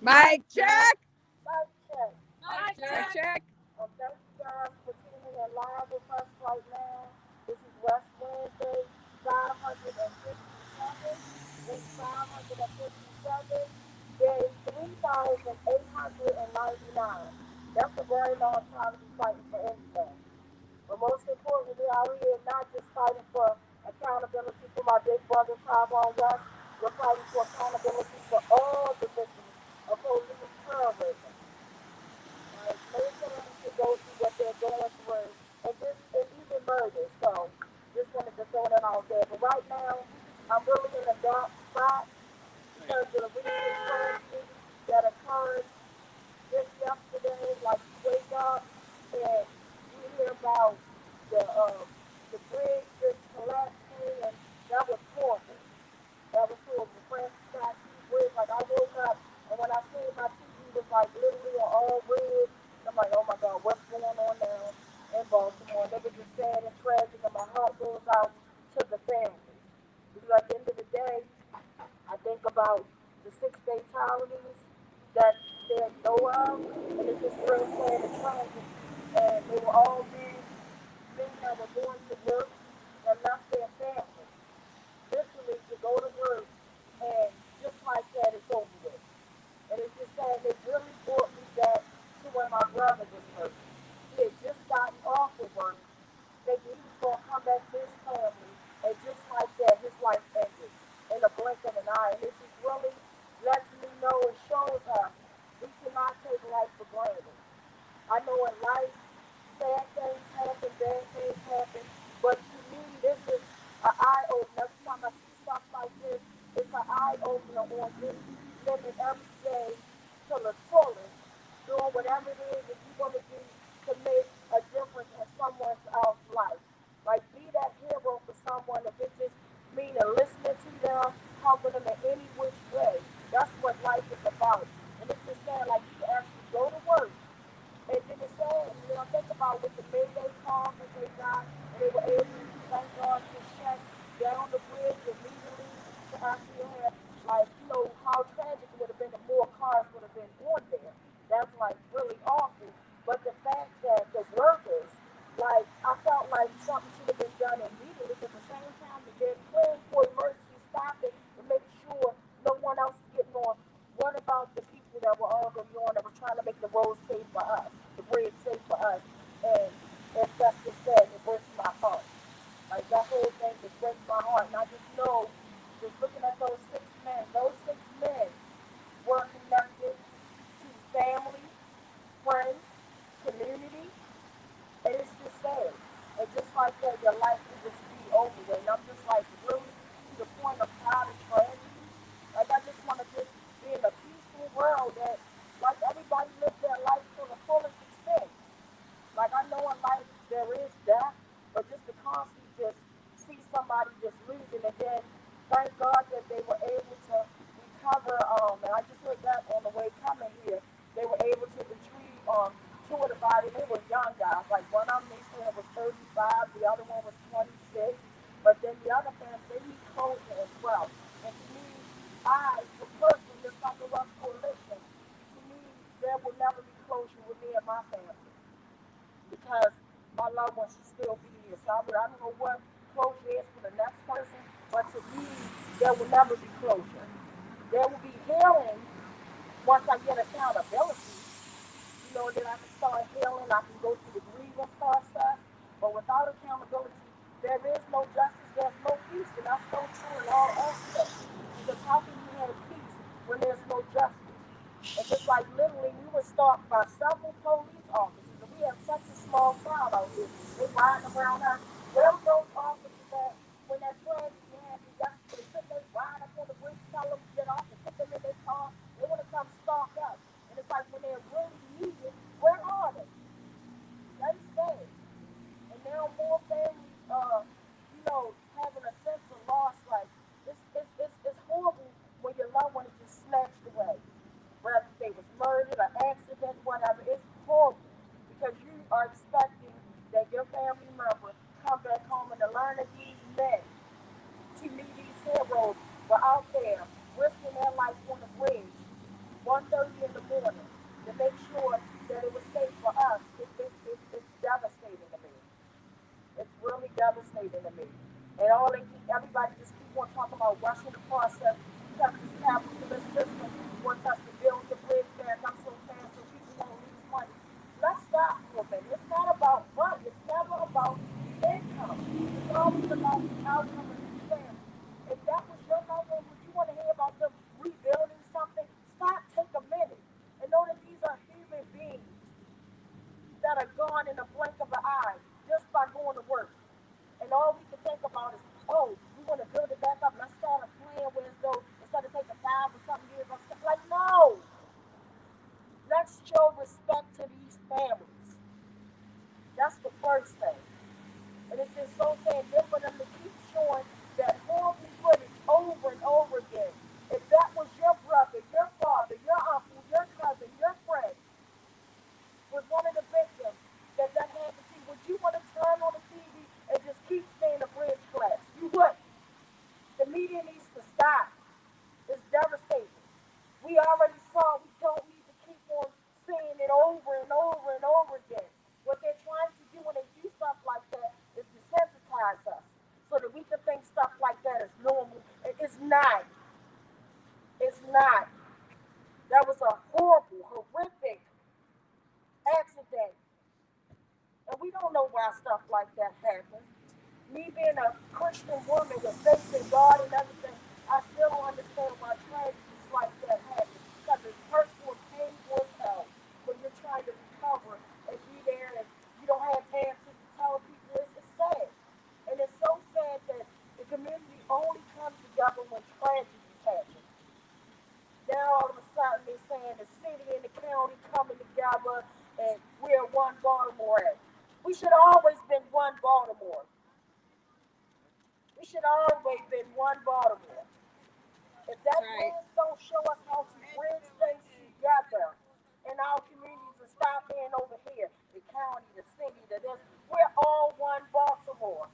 Mic check. Mic check. Mic check. Thank you guys for tuning in live with us right now. This is West Wednesday, 557. Week 557, day 3,899. That's a very long time to be fighting for anything. But most importantly, out here not just fighting for accountability for my big brother Trayvon West, we're fighting for accountability for all the victims of police terrorism. Like military to go through what they're going through, and even murder. So just wanted to throw that out there. But right now, I'm really in a dark spot because of the recent tragedy that occurred just yesterday. Like you wake up and you hear about the bridge just collapsing, and that was horrible. That was horrible. Francis Scott Key Bridge. Like I woke up and when I seen my TV was like literally all red. I'm like, oh my God, what's going on now in Baltimore? They were just sad and tragic, and my heart goes out to the families because at the end of the day, I think about the six fatalities that they know of, and it's just real sad and tragic. And they were all men that were going to work and left their families literally to go to work, and just like that, it's over with. And it's just sad. It really brought me back to when my brother was working. He had just gotten off of work, thinking he was going to come back to his family, and just like that, his life ended in a blink of an eye. And it just really lets me know and shows us we cannot take life for granted. I know in life, sad things happen, bad things happen, but to me, this is an eye opener. Every time I see stuff like this, it's an eye opener on just living every day to the fullest, doing whatever it is that you want to do to make a difference in someone else's life. Like, be that hero for someone. If it just means listening to them, helping them in any which way. That's what life is about. And it's just saying, like, you can actually go to work and then it said, think about with the Mayday calls that they got, and they were able, thank God, to shut down the bridge immediately to actually have, like, how tragic it would have been if more cars would have been on there. That's, like, really awful. But the fact that the workers, like, I felt like something should have been done immediately, but at the same time, they're praying for emergency stopping to make sure no one else is getting on. What about the people that were already on that were trying to make the road safe for us, the bridge safe for us? And as Justice said, it breaks my heart. Like that whole thing just breaks my heart. And I just know, just looking at those 6 men were connected to family, friends, community, and it's just sad. And just like that, your life can just be over with. And I'm just like really to the point of tired of tragedy. Like I just want to just be in a peaceful world that like everybody lives their life to the fullest extent. Like I know in life there is death, but just to constantly just see somebody just losing and then thank God that they were able to recover. And I just heard that on the way coming here. They were able to retrieve two of the bodies. They were young guys. Like one of them they said was 35, the other one was 26. But then the other fans they need closure as well. And to me, the person, just like the Rush Coalition, to me, there will never be closure with me and my family because my loved ones should still be here. So I don't know what closure is for the next person, but to me, there will never be closure. There will be healing once I get accountability. Then I can start healing. I can go through the grieving process. But without accountability, there is no justice. There's no peace, and that's so true in all aspects. Because how can you have peace when there's no justice? And just like literally, we were stalked by several police officers, and we have such a small crowd out here. They riding around us. Where those officers at when that tragedy happened yesterday? Couldn't they ride up on the bridge, tell them to get off, and put them in their car? They want to come stalk us. And it's like when they're really needed, where are they? They stay. And now more families, having a sense of loss. Like it's horrible when your loved one is just snatched away, whether they was murdered or accident, whatever. It's horrible because you are expecting that your family member come back home and to learn that these men, to me, these heroes were out there risking their life on the bridge 1:30 in the morning to make sure that it was safe for us. It's devastating to me. It's really devastating to me. And everybody just keep on talking about rushing the process because this capitalist system wants us to build the bridge back up so fast so people won't lose money. Let's stop for a minute. It's not about money. It's never about income. It's always about the outcome of the family. If that was your level, would you want to hear about them rebuilding something? Stop, take a minute, and know that these are human beings that are gone in the blink of an eye just by going to work. And all we can think about is, oh, we want to build it back up. Let's start a plan where as though instead of taking 5 or something years, like, no, let's show respect to these families. That's the first thing. And it's just so sad then for them to keep showing that horrible footage over and over again. If that was your brother, your father, your uncle, your cousin, your friend was one of the victims that happened to, would you want to turn on the TV and just keep saying the bridge collapse? You would. The media needs to stop. It's devastating. We already saw. We don't need to keep on saying it over and over and over again. What they're trying to do when they do stuff like that is desensitize us so that we can think stuff like that is normal. It's not. It's not. That was a horrible, horrific accident. And we don't know why stuff like that happens. Me being a Christian woman with faith in God and everything, I still don't understand why tragedies like that happen. Because it's hurtful and painful as hell when you're trying to recover and be there and you don't have time to tell people. It's sad. And it's so sad that the community only comes together when tragedies happen. Now all of a sudden they're saying the city and the county coming together and we're one Baltimore. We should always been one Baltimore. We should always been one Baltimore. If that Right. plans don't show us how to bridge things together in our communities and stop being over here, the county, the city, the this, we're all one Baltimore.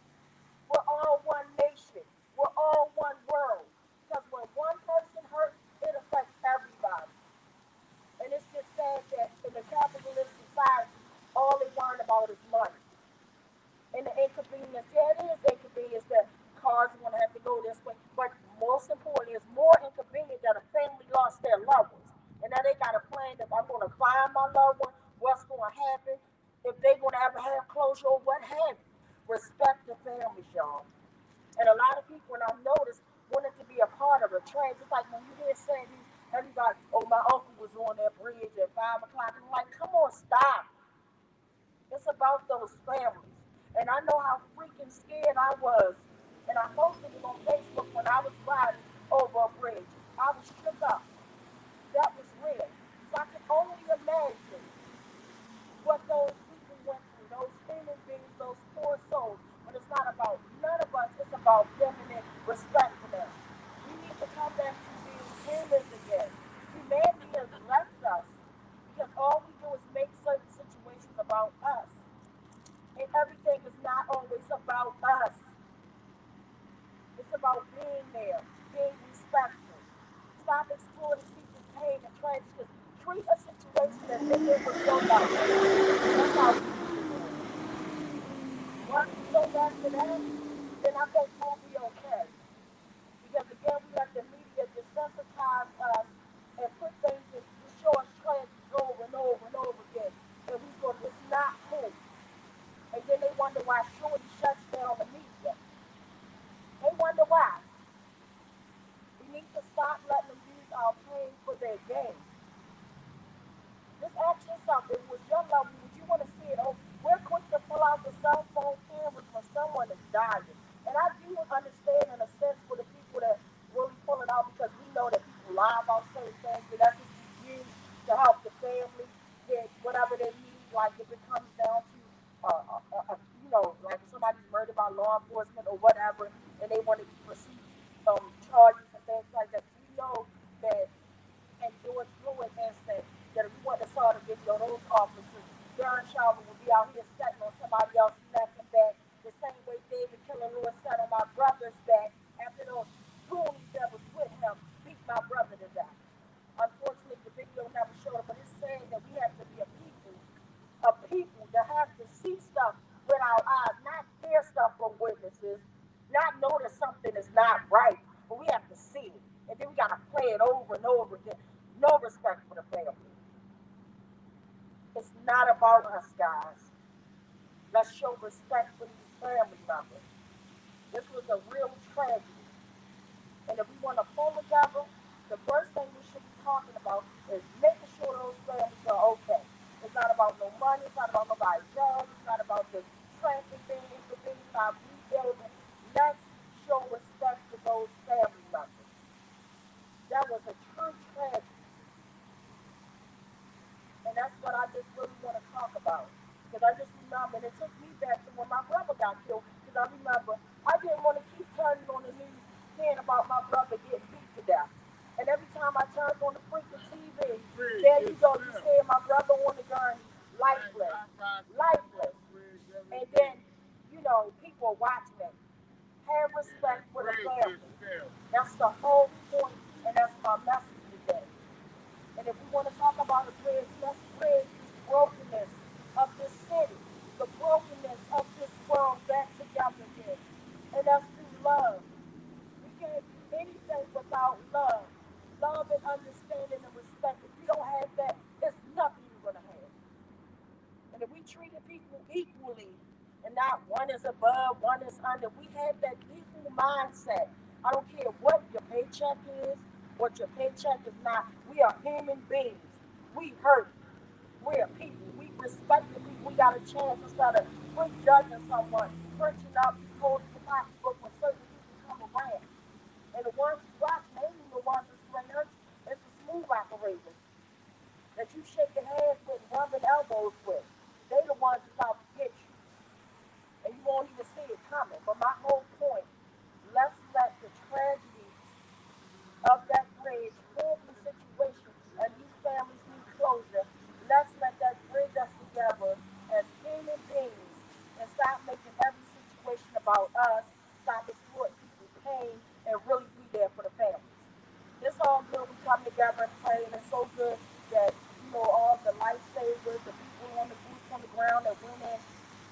We're all one nation. We're all one world. Because when one person hurts, it affects everybody. And it's just sad that in the capitalist society, all they worry about is money. And the inconvenience, yeah, it is inconvenience that cars are going to have to go this way. But most importantly, it's more inconvenient that a family lost their loved ones. And now they got a plan if I'm going to find my loved one, what's going to happen, if they're going to ever have closure or what have you. Respect the families, y'all. And a lot of people, and I've noticed, wanted to be a part of a trend. It's like when you hear saying everybody, oh, my uncle was on that bridge at 5 o'clock. And I'm like, come on, stop. It's about those families. And I know how freaking scared I was. And I posted it on Facebook when I was riding over a bridge. I was shook up. That was real. So I can only imagine what those people went through, those human beings, those poor souls. But it's not about none of us, it's about them and their respect for them. We need to come back to being humans again. Humanity has left us because all we do is make certain situations about us. And everything is not always about us. It's about being there, being respectful. Stop exploiting people's pain and tragedy. Treat a situation as if it was your life. That's how we need to do it. Once we go back to that, then I think we'll be okay. Because again, we let the media desensitize us and put things that show us tragedies over and over and over again. And we go, it's not cool. And then they wonder why Shorty shuts down the media. They wonder why. We need to stop letting them use our pain for their gain. Just ask yourself, if it was your loved one, would you want to see it? Oh, we're quick to pull out the cell phone cameras when someone is dying. And I do understand in a sense for the people that really pull it out because we know that people lie about certain things and that's used to help the family get whatever they need. Like if it comes down to, like if somebody's murdered by law enforcement or whatever, and they want to proceed charges and things like that. We know that and George Floyd instance that if we want to saw the video, those officers, Darren Sharper would be out here sitting on somebody else's neck and back, the same way David Killer Lewis sat on my brother's back after those goonies that was with him beat my brother to death. Unfortunately, the video not right, but we have to see it. And then we got to play it over and over again. No respect for the family. It's not about us, guys. Let's show respect for these family members. This was a real tragedy. And if we want to pull together, the first thing we should be talking about is making sure those families are okay. It's not about no money. It's not about nobody's job. It's not about the traffic being inconvenienced by rebuilding. Let's show respect to those family members. That was a true tragedy. And that's what I just really want to talk about. Because I just remember, and it took me back to when my brother got killed. Because I remember I didn't want to keep turning on the news hearing about my brother getting beat to death. And every time I turned on the freaking TV, there you go, you see my brother on the gun, lifeless, lifeless. And then, people watching it. Have respect for the family. That's the whole point, and that's my message today. And if we want to talk about a bridge, let's bridge this brokenness of this city, the brokenness of this world back together again. And that's through love. We can't do anything without love. Love and understanding and respect. If you don't have that, there's nothing you're going to have. And if we treated people equally and not one is above, one is under, we have that equal mindset. I don't care what your paycheck is, what your paycheck is not. We are human beings. We hurt. We're people. We respect the people. We got a chance instead of prejudging someone, punching up, holding the pocketbook when certain people come around. And the ones who watch, mainly the ones that's right here, it's the smooth operators that you shake your hands with, rubbing elbows with. They the ones that's out to get you. And you won't even see it coming. But my whole point, let's let the tragedy of that bridge, horrible situation, and these families need closure. Let's let that bridge us together as human beings and stop making every situation about us, stop exploiting people's pain, and really be there for the families. It's all good. We come together and pray, and it's so good that all the lifesavers, the people on the boots on the ground that went in.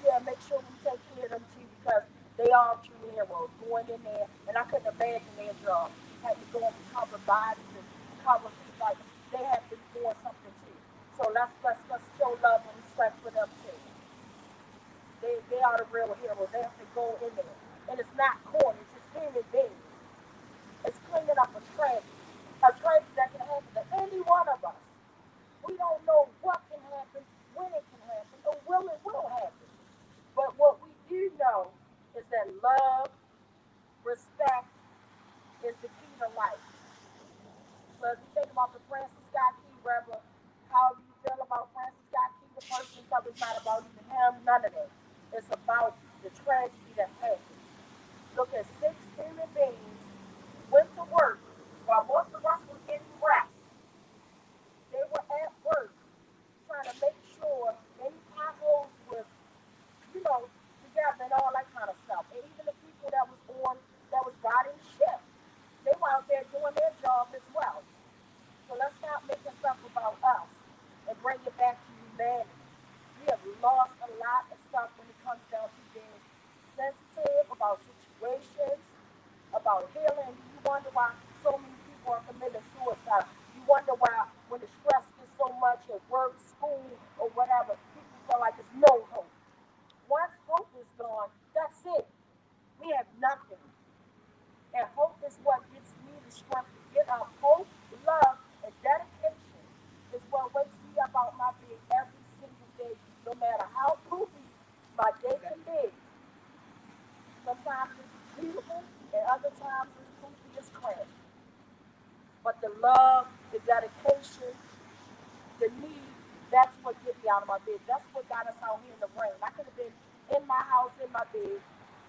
Yeah, make sure we take care of them too because they are true heroes going in there, and I couldn't imagine their job. Had to go and cover bodies and cover people like they have to be doing something too. So let's show love and respect for them too. They are the real heroes. They have to go in there, and it's not corny. It's just human beings. It's cleaning up a tragedy that can happen to any one of us. We don't know what can happen, when it can happen, or will happen. But what we do know is that love, respect is the key to life. So as we think about the Francis Scott Key, Reverend, how do you feel about Francis Scott Key, the person? Because it's not about even him, none of that. It's about the tragedy that happened. Look at six human beings went to work while most of us were getting rest. They were at work trying to make sure any potholes were, together and all that kind of stuff. And even the people that was riding the ship, they were out there doing their job as well. So let's stop making stuff about us and bring it back to humanity. We have lost a lot of stuff when it comes down to being sensitive about situations, about healing. You wonder why so many people are committing suicide. You wonder why when the stress is so much at work, school, or whatever, people feel like there's no hope. Once hope is gone, that's it. We have nothing. And hope is what gives me the strength to get up. Hope, love, and dedication is what wakes me up out my bed every single day, no matter how poopy my day can be. Sometimes it's beautiful, and other times it's poopy as crap. But the love, the dedication, the need, that's what get me out of my bed. That's what got us out here in the rain. I could have been in my house, in my bed,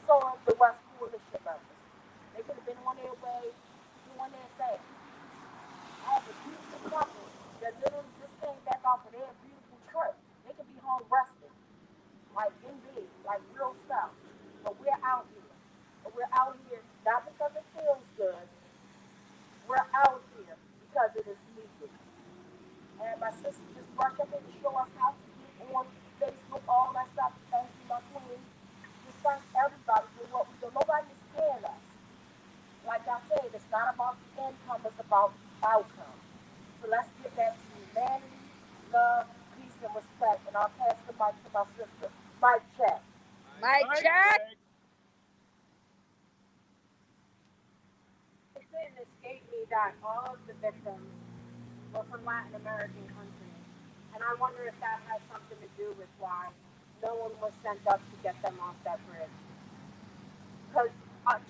sewing the West Coalition members. They could have been on their way, doing their thing. I have a beautiful couple that literally just came back off of their beautiful trip. They could be home resting, like in bed, like real stuff. But we're out here. And we're out here not because it feels good. We're out here because it is needed. And my sister just rushed up here to show us how to get on Facebook, all that stuff. Thank you, my queen. Just thank everybody for what we do. Nobody is scaring us. like I said, it's not about the income, it's about outcome. So let's get back to humanity, love, peace, and respect. And I'll pass the mic to my sister. Mic check. Mic check. It didn't escape me that all of the victims were from Latin American countries. And I wonder if that has something to do with why no one was sent up to get them off that bridge. Because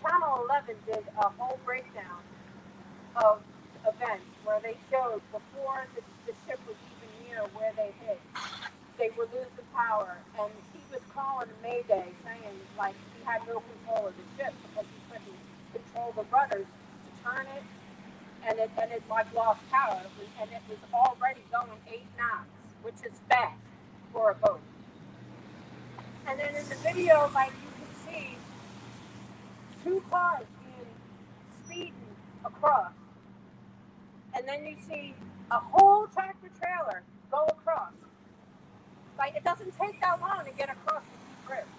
Channel 11 did a whole breakdown of events where they showed before the ship was even near where they hit, they were losing power. And he was calling a mayday saying, like, he had no control of the ship because he couldn't control the rudders to turn it. And it like lost power, and it was already going 8 knots, which is fast for a boat. And then in the video, like you can see, 2 cars being speeding across, and then you see a whole tractor trailer go across. Like it doesn't take that long to get across the deep bridge.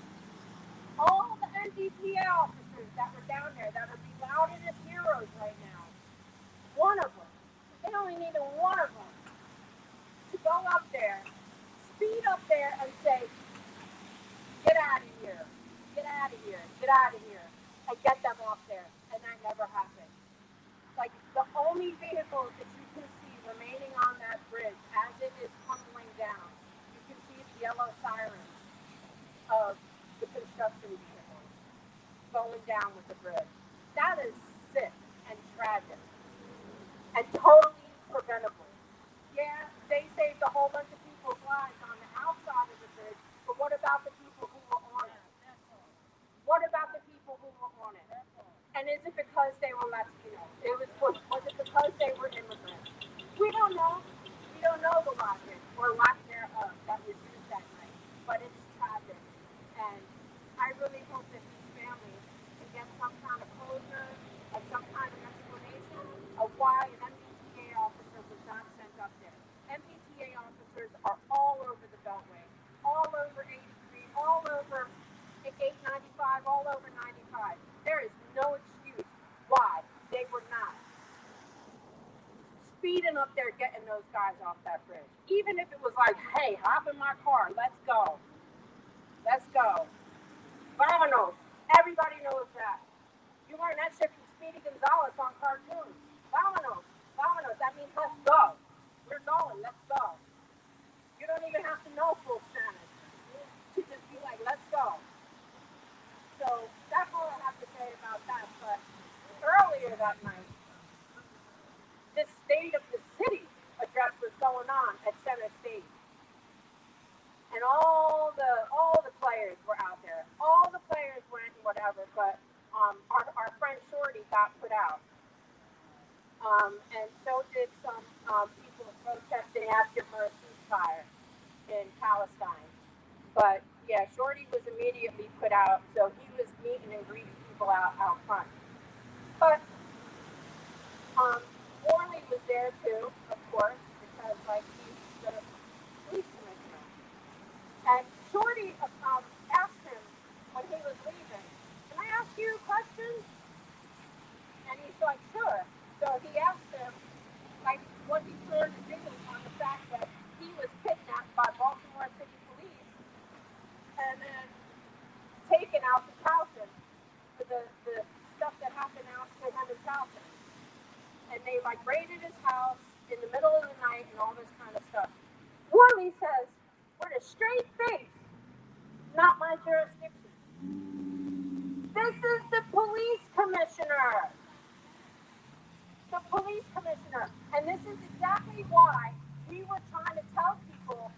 All the NDPA officers that were down there that are being lauded as heroes right now, one of them. They only needed one of them to go up there, speed up there, and say, "Get out of here, get out of here, get out of here," and get them off there. And that never happened. Like the only vehicles that you can see remaining on that bridge as it is tumbling down, you can see the yellow sirens of the construction vehicles going down with the bridge. That is sick and tragic. And totally preventable. Yeah, they saved a whole bunch of people's lives on the outside of the bridge, but what about the people who were on it? What about the people who were on it? And is it because they were Latino? Was it because they were immigrants? We don't know. We don't know the logic or lack thereof that was used that night, but it's tragic. And I really hope that these families can get some kind of closure and some kind of explanation of why an MBTA officer was not sent up there. MBTA officers are all over the Beltway, all over 83, all over 895, all over 95. There is no excuse why they were not speeding up there getting those guys off that bridge. Even if it was like, hey, hop in my car, let's go. Let's go. Vamonos. Everybody knows that. You learned that shit from Speedy Gonzalez on cartoons. Vamonos. Vamonos. That means let's go. We're going. Let's go. You don't even have to know full Spanish to just be like, let's go. So that's all I have to say about that. But earlier that night, the State of the City address was going on at Center Stage. And all the players were out there. All the players went and whatever, but our friend Shorty got put out. And so did some people protesting asking for a ceasefire in Palestine. But yeah, Shorty was immediately put out, so he was meeting and greeting people out front. But Worley was there too, of course, because like he's the police commissioner. And Shorty asked him when he was leaving, "Can I ask you a question?" And he's like, "Sure." So he asked him, like, what he planned to do on the fact that he was kidnapped by Baltimore City Police and then taken out to Towson for the stuff that happened out to him in Towson. And they like raided his house in the middle of the night and all this kind of stuff. Worley says, with a straight face, "Not my jurisdiction. This is the police commissioner." The police commissioner. And this is exactly why we were trying to tell people,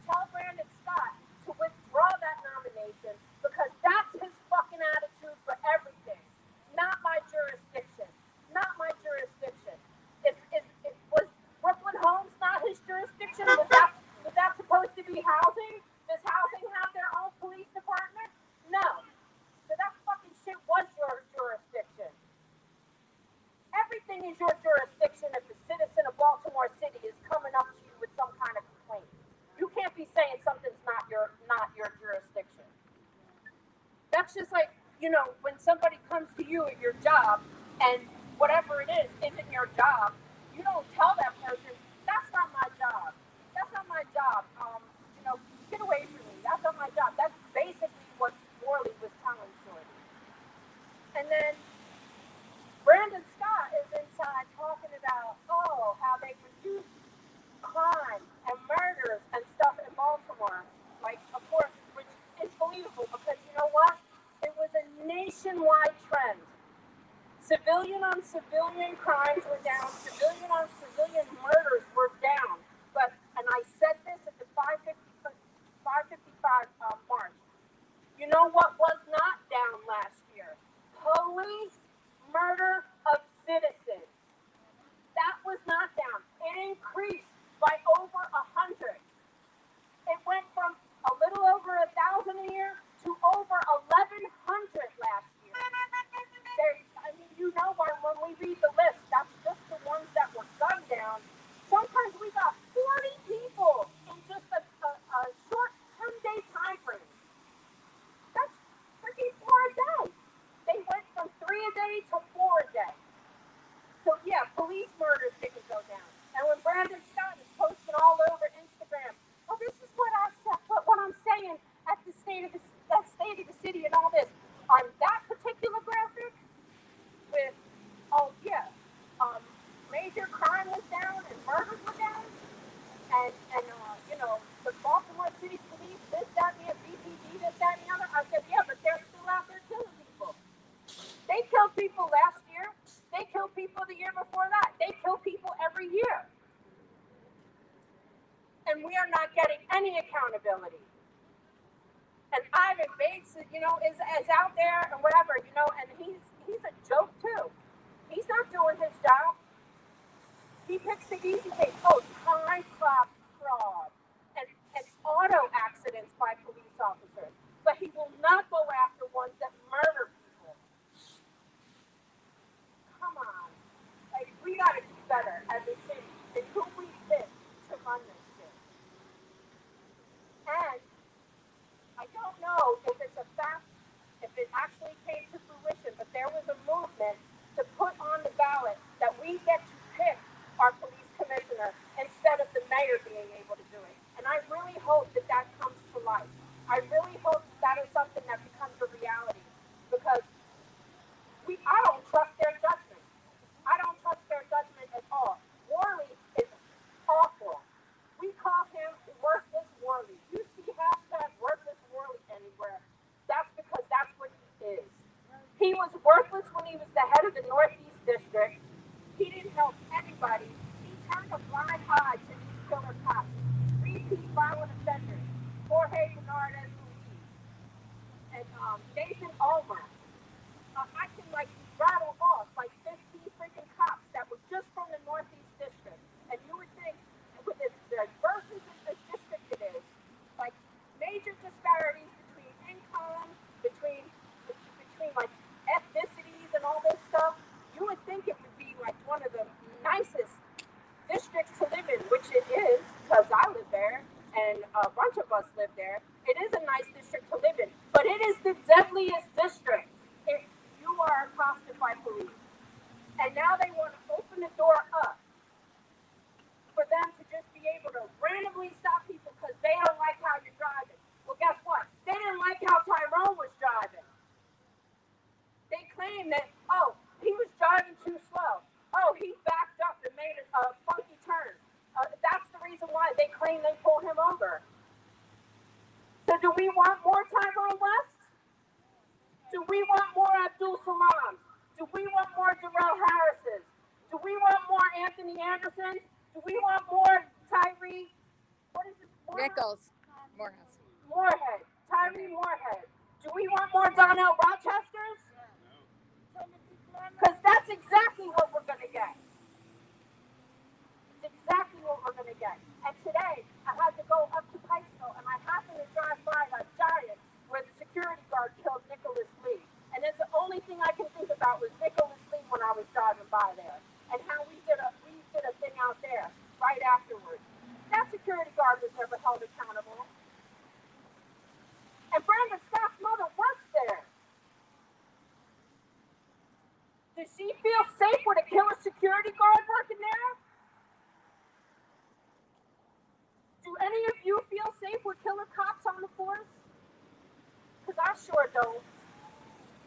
tell Brandon Scott to withdraw that nomination, because that's his fucking attitude for everything. Not my jurisdiction. Not my jurisdiction. Was Brooklyn Homes not his jurisdiction? Was that supposed to be housing? Does housing have their own police department? No. So that fucking shit was your jurisdiction. Everything is your jurisdiction if a citizen of Baltimore City is coming up to you with some kind of complaint. You can't be saying something's not your jurisdiction. That's just like, when somebody comes to you at your job and whatever it is isn't your job, you don't tell that person, that's not my job. That's not my job. Get away from me. That's not my job. That's basically what Morley was telling Shorty. And then Brandon Scott is inside talking about, how they reduced crime and murders and stuff in Baltimore. Like, of course, which is believable because you know what? It was a nationwide trend. Civilian on civilian crimes were down. Civilian on civilian murders were down. And I said this at the 555 march. You know what was not down last year? Police murder of citizens. That was not down. It increased by over 100. It went from a little over 1,000 a year to over 1,100 last year. When we read the list, that's just the ones that were gunned down. Sometimes we got 40 people in just a short 10-day time frame. That's freaking 4 a day. They went from 3 a day to 4 a day. So yeah, police murders didn't go down. And when Brandon Scott is posting all over Instagram, this is what I'm saying at the state of the city and all this on that particular graphic with major crime was down and murders were down, and the Baltimore City Police, this, that, and the BPD, this, that, and the other. I said, yeah, but they're still out there killing people. They killed people last year. They killed people the year before that. They kill people every year. And we are not getting any accountability. And Ivan Bates, is out there and whatever, and he's a joke too. He's not doing his job. He picks the easy thing. Time clock fraud and auto accidents by police officers. But he will not go after ones that murder people. Come on. Like, we got to do better as a city and who we pick to run this shit. And I don't know if it's a fact, if it actually came to fruition, but there was a movement to put on the ballot that we get to pick our police commissioner instead of the mayor being able to do it. And I really hope that comes to life. I really hope that is something that becomes a reality because I don't trust their judgment. I don't trust their judgment at all. Worley is awful. We call him worthless Worley. You see hashtag worthless Worley anywhere. That's because that's what he is. He was worthless when he was the head of the Northeast District. He didn't help anybody. He turned a blind eye to these killer cops. Repeat violent offenders. Jorge Bernardez Ruiz. And Nathan Ulmer. I can rattle off 15 freaking cops that were just from the Northeast District. And you would think with the diversity of the district it is, major disparities between income, between ethnicities and all this stuff, you would think it would be one of the nicest districts to live in, which it is, because I live there and a bunch of us live there. It is a nice district to live in, but it is the deadliest district if you are accosted by police. And now they want to open the door up for them to just be able to randomly stop people because they don't like how you're driving. Well, guess what? They didn't like how Tyrone was driving. They claim that, he was driving too slow. He backed up and made a funky turn. That's the reason why they claim they pulled him over. So do we want more Tyrone West? Do we want more Abdul Salams? Do we want more Darrell Harrises? Do we want more Anthony Andersons? Do we want more Tyree? What is it? Nichols. Moorhead. Tyree Moorhead. Do we want more Donnell Rochesters? Because that's exactly what we're going to get. It's exactly what we're going to get. And today, I had to go up to Pikesville, and I happened to drive by a giant where the security guard killed Nicholas Lee. And it's the only thing I can think about was Nicholas Lee when I was driving by there. And how we did a thing out there right afterwards. That security guard was never held accountable. And Brandon Scott's mother works there. Does she feel security guard working there? Do any of you feel safe with killer cops on the force? Because I sure don't.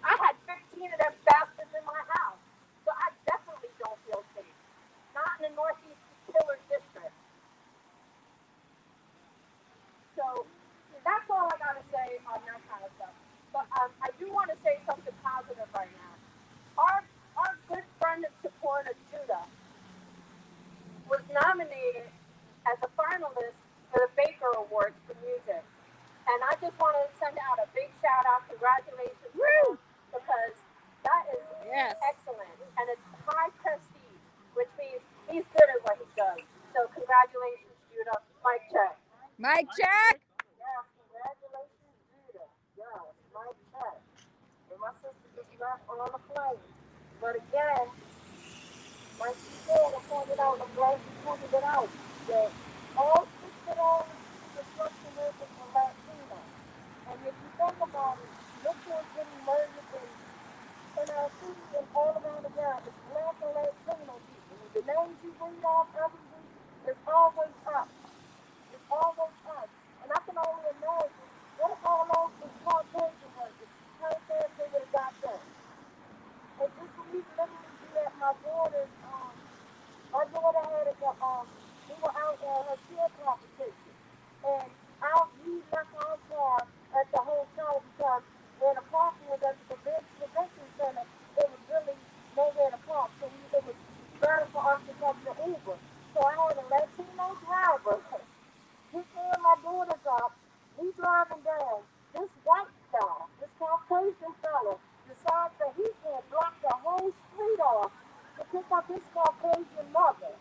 I had 15 of them bastards in my house, so I definitely don't feel safe. Not in the Northeast Killer District. So that's all I gotta say on that kind of stuff. But I do want to say something positive right now. Our good friend and supporter Judah was nominated as a finalist for the Baker Awards for music. And I just want to send out a big shout out, congratulations to him, because that is excellent. And it's high prestige, which means he's good at what he does. So congratulations, Judah. Mic check. Mic check. Yes, congratulations, Judah. Yes, mic check. And my sister just left on the plane. But again, like she said, I pointed out, I'm glad she pointed it out, that all 6 of those construction workers were Latino. And if you think about it, look who's getting murdered in our city and all around the world. It's black and Latino people. The names you read off every week is always us. It's always us. And I can only imagine what if all those was Caucasian workers? How fast they would have got them? And just for me to literally be at my daughter's, my daughter had we were out at her cheer competition. And we left our car at the hotel because where the parking was at the convention center, it was really nowhere to park. So it was better for us to come to Uber. So I had a Latino driver pick me and my daughter's up. We driving down. This white guy, this Caucasian fella, decides that he's going to block the whole street off to pick up his Caucasian mother.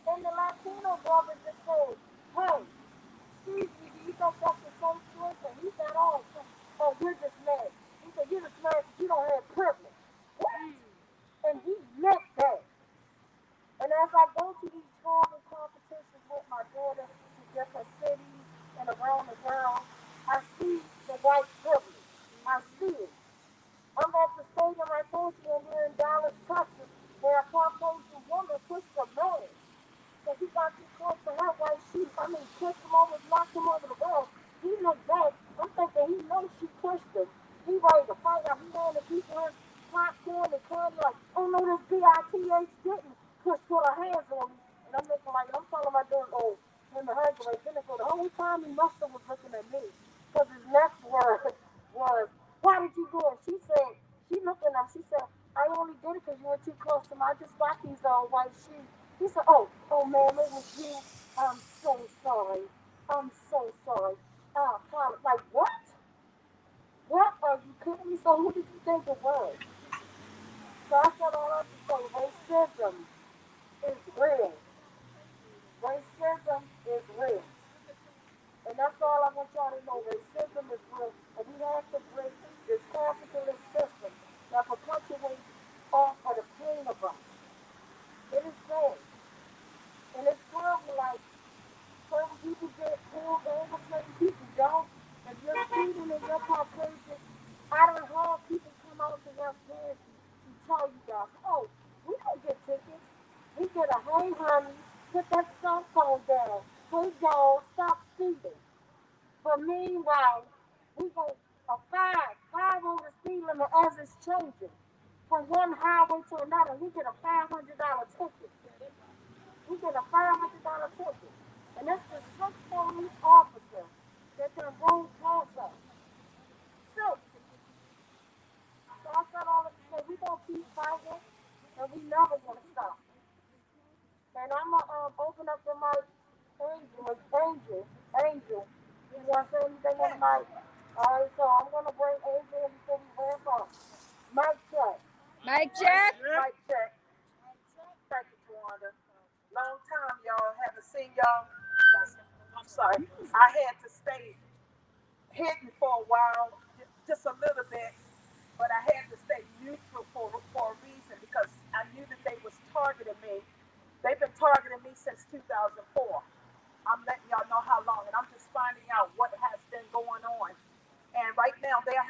And the Latino brother just said, hey, excuse me, do you think that's the same choice? And he said, oh, you're just mad. He said, you're just mad because you don't have privilege. What? And he meant that. And as I go to these traveling competitions with my daughter to different cities and around the world, I see the white privilege. I see it. I'm at the stadium I told you when we were in Dallas, Texas, where a Caucasian woman pushed a man. So he got too close to her while pushed him over, knocked him over the wall. He looked back. I'm thinking he knows she pushed him. He ready to fight out. He ran to people his popcorn and candy like, oh no, this BITH didn't put her hands on me. And I'm looking like, I'm telling my daughter, oh, in the hands right then. So the whole time he must have was looking at me. Because his next word was, why did you do it? She looked at him, she said, I only did it because you were too close to me. I just got these white shoes. He said, oh, ma'am, it was you. I'm so sorry. I'm so sorry. Like, what? What are you kidding me? So who did you think it was? So I said all that to say racism is real. Racism is real. And that's all I want y'all to know. Racism is real. And we have to break this capitalist system that perpetuates off of the pain of us. It is sad. And it's terrible, like, certain people get pulled over, certain people don't. If you're student and you're Caucasian, I don't have people come out to your parents to tell you guys, oh, we don't get tickets. We get a hey honey, put that cell phone down. Hey dog, stop speeding. But meanwhile, we go a five over the speed limit as it's changing. From one highway to another, we get a $500 ticket. We get a $500 ticket. And that's the 6 police officer that can roll past us. 6. So I said all of this, so we gonna keep fighting, and we never gonna stop. And I'm gonna open up the mic, Angel. You wanna say anything on the mic? Alright, so I'm gonna bring Angel in before we wrap up. Mic check. Mic check. Mic check. Thank you, Tawanda. Long time, y'all. Haven't seen y'all. I'm sorry. I had to stay hidden for a while, just a little bit, but I had to stay neutral for a reason because I knew that they was targeting me. They've been targeting me since 2004. I'm letting y'all know how long, and I'm just finding out what has been going on. And right now, they're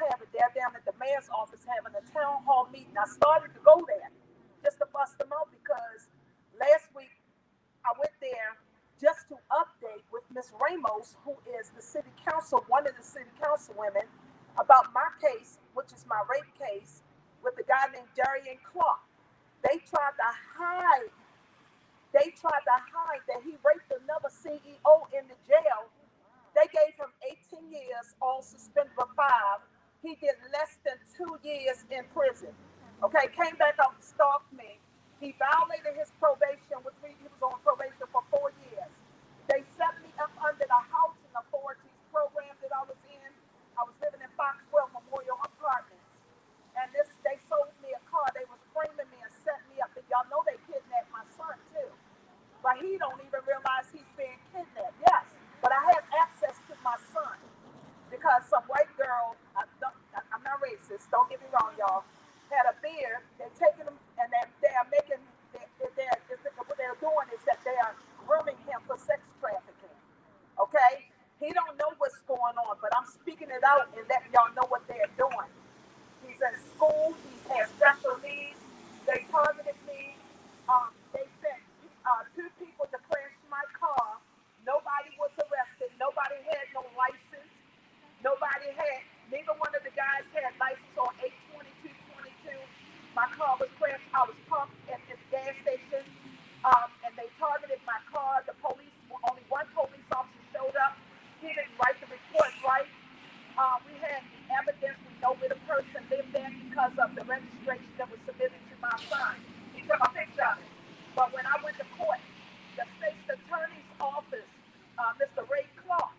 down at the mayor's office having a town hall meeting. I started to go there just to bust them out because Last week, I went there just to update with Miss Ramos, who is the city council, one of the city council women, about my case, which is my rape case, with the guy named Darian Clark. They tried to hide. They tried to hide that he raped another CEO in the jail. They gave him 18 years, all suspended for 5. He did less than 2 years in prison. Okay, came back out and stalked me. He violated his probation, which he was on probation for 4 years. They set me up under the housing authorities program that I was in. I was living in Foxwell Memorial Apartments. And they sold me a car. They was framing me and set me up. And y'all know they kidnapped my son too. But he don't even realize he's being kidnapped. Yes, but I have access to my son because some white girl, I'm not racist, don't get me wrong, y'all, had a beard. They're taking him and they're making, what they're doing is that they are grooming him for sex trafficking. Okay? He don't know what's going on, but I'm speaking it out and letting y'all know what they're doing. He's in school. He has special needs. They targeted me. They sent 2 people to crash my car. Nobody was arrested. Nobody had no license. Neither one of the guys had license on 8/22/22. My car was crashed. I was pumped at the gas station, and they targeted my car. The police, only one police officer showed up. He didn't write the report right. We had evidence. We know where the person lived at because of the registration that was submitted to my son. He took a picture of it. But when I went to court, the state's attorney's office, Mr. Ray Clark,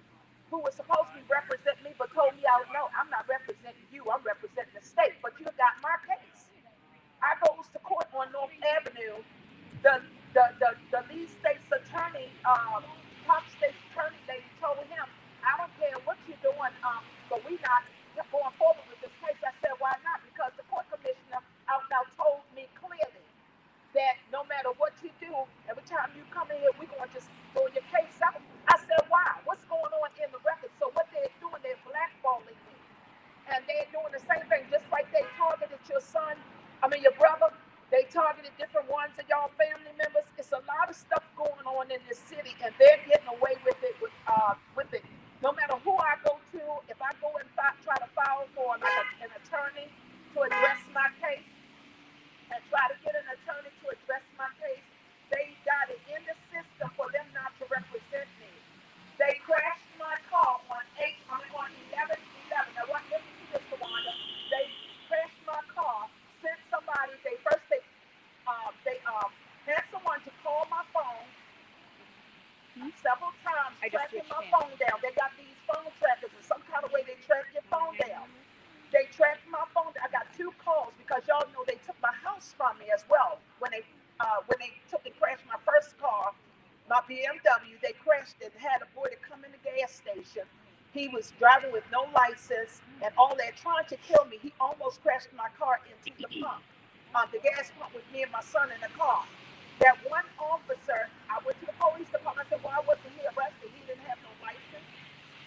who was supposed to be representing me, but told me, no, I'm not representing you. I'm representing the state. But you got my case. I goes to court on North Avenue. The the lead state's attorney, top state's attorney, they told him, I don't care what you're doing, but we not going forward with this case. I said, why not? Because the court commissioner out now told me clearly that no matter what you do, every time you come in here, we're going to just throw your case out. I said, why? What's going on in the record? So what they're doing, they're blackballing me. And they're doing the same thing, just like they targeted your son, your brother. They targeted different ones of y'all family members. It's a lot of stuff going on in this city, and they're getting away with it. With it. No matter who I go to, if I go and try to file for an attorney to address my case, and try to get an attorney to address my case, they got it in the system for them not to represent me. They crashed my car on 11/11. Now what? Listen to this, Rwanda. They crashed my car. Sent somebody. They had someone to call my phone several times, tracking my phone down. They got these phone trackers, and some kind of way they track your phone down. They tracked my phone. I got 2 calls because y'all know they took my house from me as well. When they took and crashed my first car, my BMW, they crashed it. Had a boy to come in the gas station. He was driving with no license and all that, trying to kill me. He almost crashed my car into the pump. The gas pump with me and my son in the car. That one officer, I went to the police department. I said, why wasn't he arrested? He didn't have no license.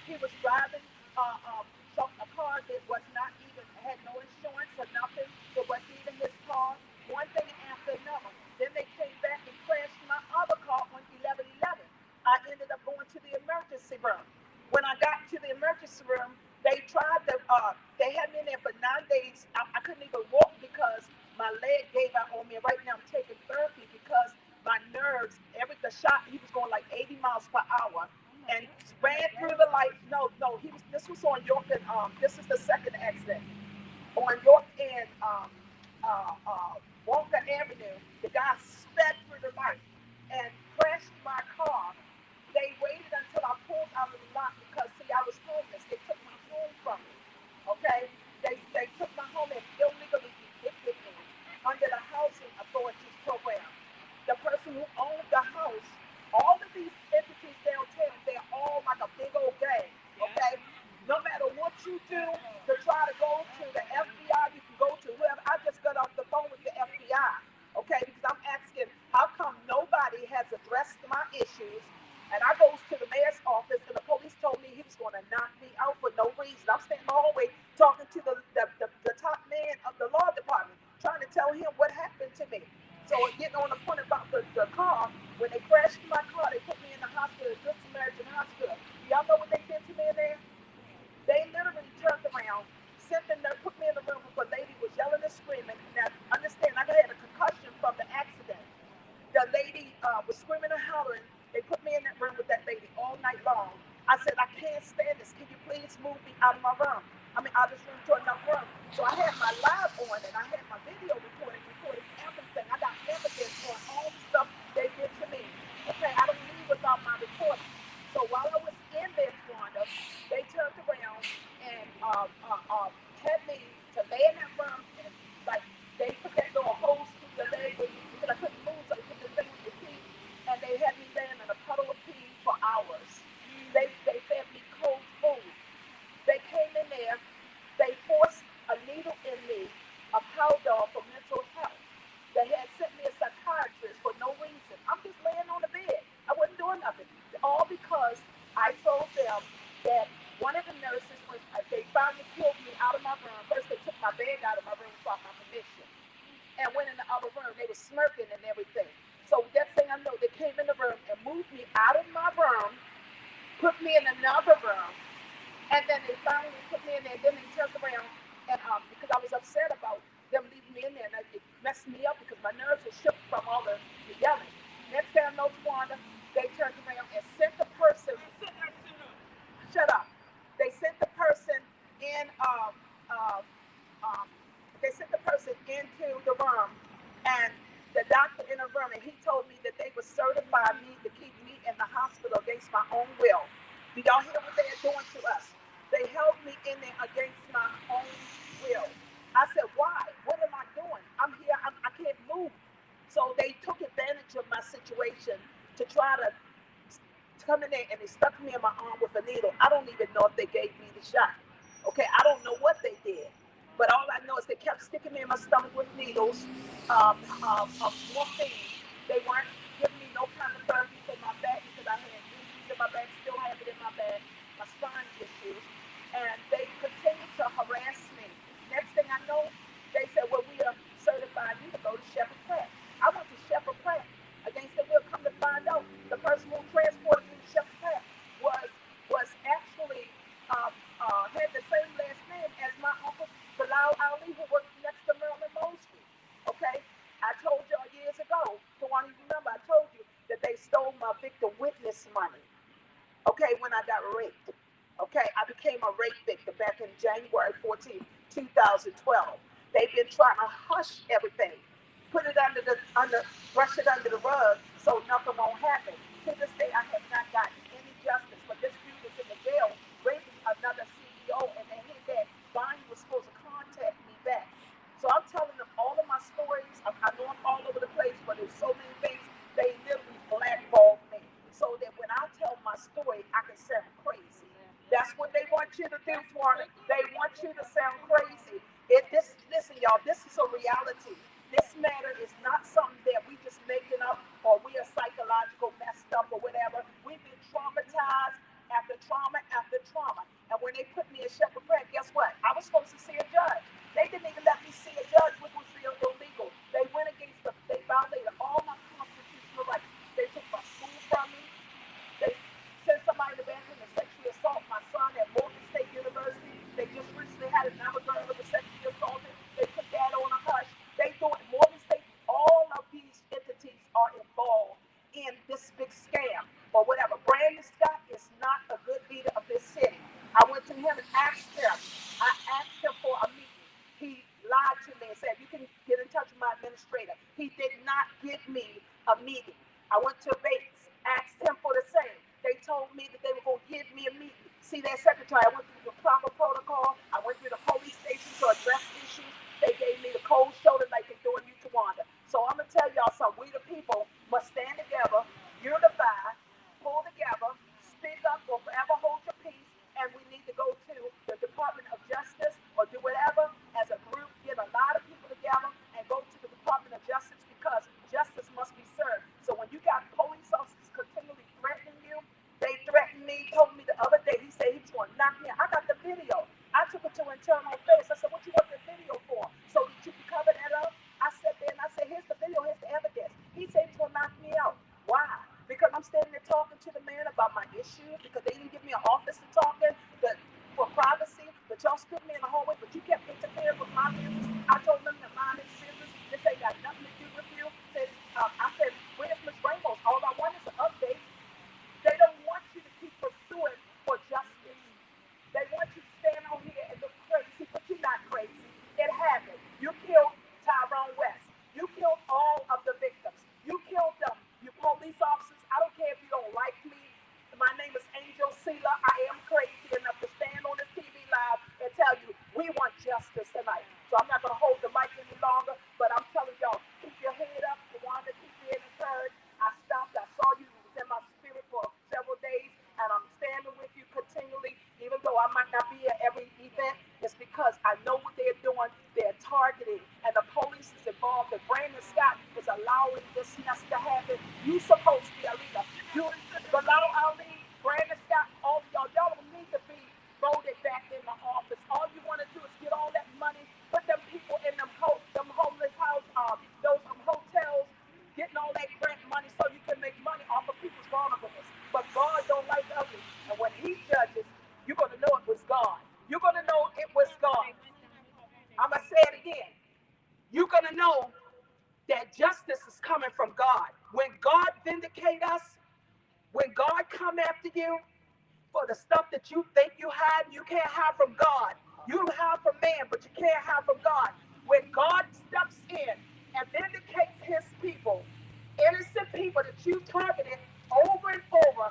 He was driving a car that was not even, had no insurance or nothing. It wasn't even his car. One thing after another. Then they came back and crashed my other car on 11/11. I ended up going to the emergency room. When I got to the emergency room, they had me in there for 9 days. I couldn't even walk because my leg gave out on me. And right now I'm taking therapy because my nerves, the shot, he was going like 80 miles per hour and ran through the light. No, this was on York and, this is the second accident. On York and, Walker Avenue, the guy sped through the light and crashed my car. They waited until I pulled out of the lot because, see, I was homeless. They took my home from me, okay? They took my home and illegally evicted me under the housing authorities program. The person who owned the house, all of these entities downtown, they're all like a big old gang, okay? No matter what you do to try to go to the FBI, you can go to whoever. I just got off the phone with the FBI, okay? Because I'm asking, how come nobody has addressed my issues? Good Samaritan Hospital. Y'all know what they did to me in there? They literally turned around, sent the nurse, put me in the room with a lady was yelling and screaming. Now, understand, I had a concussion from the accident. The lady was screaming and hollering. They put me in that room with that lady all night long. I said, I can't stand this. Can you please move me out of my room? I mean, out of this room to another room. So I had my live on and I had my video recording everything. I got evidence on all the stuff they did to me. Okay, I don't leave without my recording. So while I was in there, Wanda, they turned around and had me to lay in that room and like they put that little hose through your leg because I couldn't move, so they put this thing on your feet, and they had me laying in a puddle of pee for hours. They fed me cold food. They came in there, they forced a needle in me, a powder for mental health. They had sent me a psychiatrist for no reason. I'm just laying on the bed. I wasn't doing nothing. All because I told them that one of the nurses, when they finally pulled me out of my room, first they took my bag out of my room without my permission and went in the other room. They were smirking and everything. So that thing I know, they came in the room and moved me out of my room, put me in another room, and then they finally put me in there. Then they turned around and because I was upset about them leaving me in there, and it messed me up because my nerves were shook from all the yelling. Next thing I know, Tawanda, they turned around and sent the person. Shut up. They sent the person in. Uh, um, they sent the person into the room, and the doctor in the room, and he told me that they would certify me to keep me in the hospital against my own will. Do y'all hear what they are doing to us? They held me in there against my own will. I said, why? What am I doing? I'm here. I can't move. So they took advantage of my situation to try to come in there, and they stuck me in my arm with a needle. I don't even know if they gave me the shot. Okay, I don't know what they did. But all I know is they kept sticking me in my stomach with needles, of morphine. They weren't giving me no kind of therapy for my back because I had injuries in my back, still have it in my back, my spine issues. And they continued to harass me. Next thing I know, they said, well, we are certified you to go to Shepherd Pratt. I went to Shepherd Pratt. Against the will, come to find out, the person who transported me to Shepherd Pratt was actually had the same last name as my uncle Bilal Ali, who worked next to Marilyn Mosby. Okay, I told y'all years ago. So why do you remember? I told you that they stole my victim witness money. Okay, when I got raped. Okay, I became a rape victim back in January 14th, 2012. They've been trying to hush everything, put it brush it under the rug so nothing won't happen. To this day, I have not gotten any justice. But this dude is in the jail raping another CEO, and they hit that Bonnie was supposed to contact me back. So I'm telling them all of my stories. I know I'm all over the place, but there's so many things. They literally blackballed me so that when I tell my story, I can sound crazy. That's what they want you to do, Twana. They want you to sound crazy. Listen, y'all, this is a reality. This matter is not something that we just making up or we are psychological messed up or whatever. We've been traumatized after trauma after trauma. And when they put me in Shepherd Pratt, guess what? I was supposed to see a judge. They didn't even let me see a judge, which was real illegal. They went against they violated all my constitutional rights. They took my school from me. They sent somebody to Benton to sexually assault my son at Morgan State University. They just recently had another girl that was sexually assaulted. They put that on a hush. They thought Morgan State, all of these entities are involved in this big scam or whatever. Brandon Scott is not a good leader of this city. I went to him and asked him. I asked him for a meeting. He lied to me and said, you can get in touch with my administrator. He did not give me a meeting. I went to Bates, asked him for the same. They told me that they were going to give me a meeting. See that secretary, I went through the proper protocol. I went through the police station to address issues. They gave me the cold shoulder like they're doing you to Wanda. So I'm going to tell y'all something. We the people must stand together, unify, pull together, speak up or forever hold your peace. And we need to go to the Department of Justice or do whatever as a group, get a lot of people together and go to the Department of Justice because justice must be served. So when you got police officers continually threatening you, they threatened me, told me the other day, he said he was going to knock me out. I got the video. I took it to internal affairs. I said, what you want the video for? So that you can cover that up? I sat there and I said, here's the video, here's the evidence. He said he's going to knock me out. Why? Because I'm standing there talking to the man about my my issues because they didn't give me an office to talk in for privacy, but y'all stood me in the hallway, but you kept interfering with my business. I told them to mind this business. This ain't got nothing to do with you. I said, where's Miss Ramos? All I want is an update. They don't want you to keep pursuing for justice. They want you to stand on here and look crazy, but you're not crazy. It happened. You killed Tyrone West. You killed all of the victims. You killed them. You police officers. I don't care if you don't like me. My name is Angel Sela. I am crazy enough to stand on this TV live and tell you we want justice tonight. So I'm not going to hold the mic any longer, but I'm telling y'all, keep your head up. Wanda, keep being encouraged. I stopped. I saw you. It was in my spirit for several days, and I'm standing with you continually, even though I might not be at every event. It's because I know what they're doing. They're targeting, and the police is involved. And Brandon Scott is allowing this mess to happen. You supposed to be a leader. You, Bilal Ali, Brandon Scott, all of y'all don't need to be voted back in the office. All you want to do is get all that money, put them people in them homeless house, those hotels, getting all that grant money so you can make money off of people's vulnerableness. But God don't like ugly. And when he judges, you're going to know it was God. You're going to know it was God. I'm going to say it again. You're going to know that justice is coming from God. When God vindicate us, when God come after you for the stuff that you think you hide, you can't hide from God. You hide from man, but you can't hide from God. When God steps in and vindicates his people, innocent people that you targeted over and over,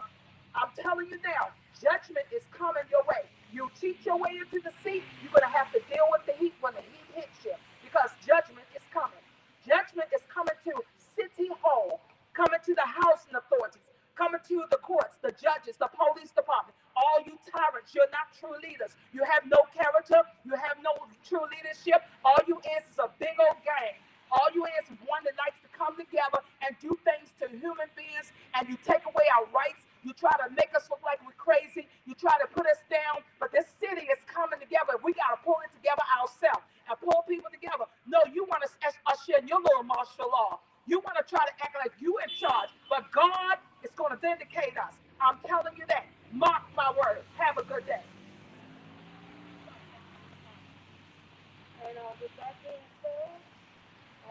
I'm telling you now, judgment is coming your way. You cheat your way into the seat, you're going to have to deal with the heat when the heat hits you because judgment is coming. Judgment is coming to City Hall, coming to the housing authorities, coming to the courts, the judges, the police department. All you tyrants, you're not true leaders. You have no character. You have no true leadership. All you is a big old gang. All you is one that likes to come together and do things to human beings, and you take away our rights. You try to make us look like we're crazy. You try to put us down, but this city is coming together. We got to pull it together ourselves and pull people together. No, you want to usher in your little martial law. You want to try to act like you in charge, but God is going to vindicate us. I'm telling you that. Mark my words. Have a good day. And with that being said,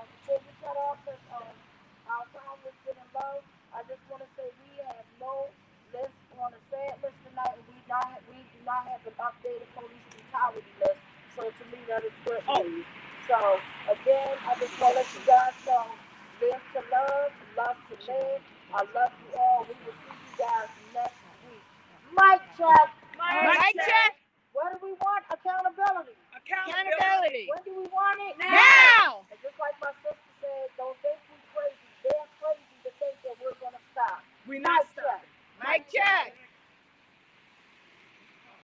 before we cut off this, our time was getting low. I just want to say we have no list on the sad list tonight, and we do not have an updated police brutality list. So to me, that is good news. So again, I just want to let you guys know: live to love, love to live. I love you all. We will see you guys next week. Mic check. Mic check. What do we want? Accountability. Accountability. When do we want it? Now. And just like my sister said, don't think we crazy. They're crazy to think that we're going to stop. We not stop. Mic check.